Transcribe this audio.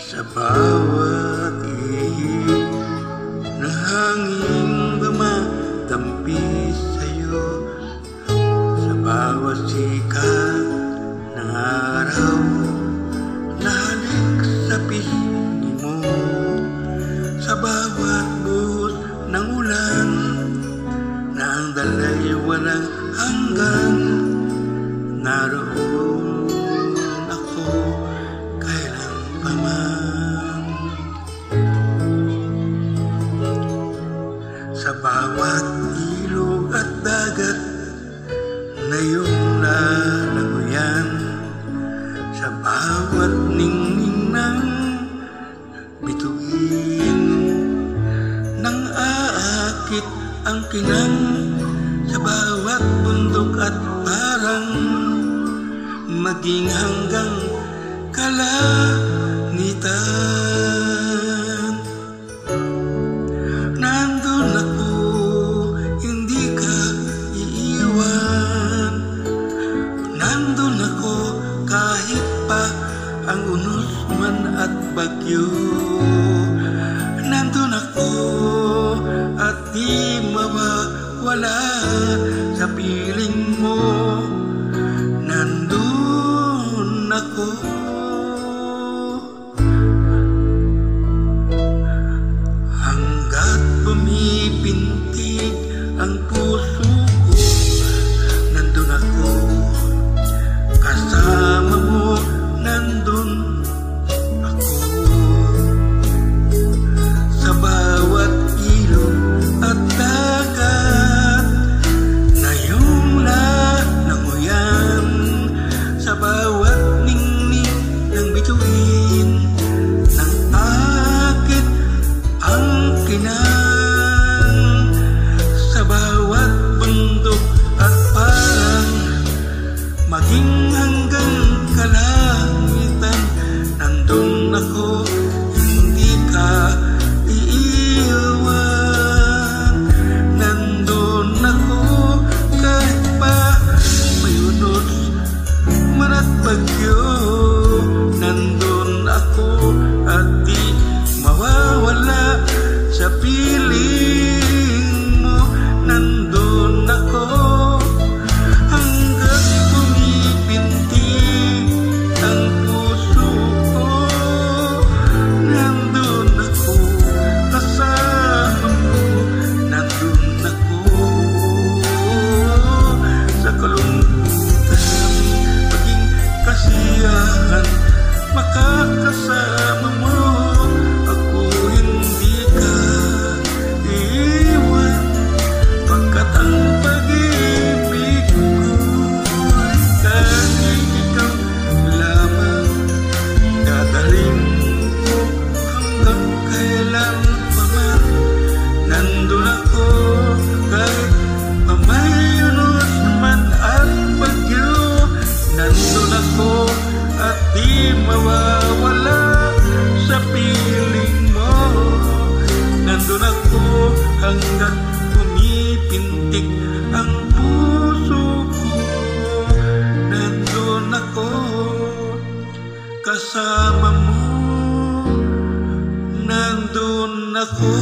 Sa bawat ihip na hangin dumadampi sa'yo, sa bawat sikat ng araw na halik sa pisngi mo, sa bawat buhos ng ulan na ang dalay walang hanggan, naroon ako kailan pa man. Sa bawat ilog at dagat na iyong lalangoyan, sa bawat ningning ng bituin nang aakit ang kinang, sa bawat bundok at parang maging hanggang kalangitan. Nandun ako, hindi ka iiwan. Nandun ako kahit pa ang unos man at bagyo. Nandun ako at di mawawala sa piling mo. Nandun ako. Hanggat bumipintig ang puso ko, nandun ako. Kasama mo, nandun ako. Sa bawat ilog at dagat na iyong lalangoyan, sa bawat ningning ng bituin nang akit ang kinang, sa bawat bundok at parang maging hanggang kalangitan. Nandun ako, hindi ka iiwan. Nandun ako kahit pa may unos man at bagyo. Nandun ako at di mawawala sa piling mo. Nandun ako hanggang bumipintig ang puso ko. Nandun ako kasama mo. Nandun ako sa kalungkutan, maging kasiyahan, makakasama mo ako. Hindi ka iiwan, pagkat ang pag-ibig ko'y tanging ikaw lamang. Dadalhin ko hanggang kailan pa man. Nandun ako kahit pa may unos man at bagyo. Nandun ako at di mawawala sa piling mo. Nandun ako hanggang pumipintig ang puso ko. Nandun ako kasama mo. Nandun ako.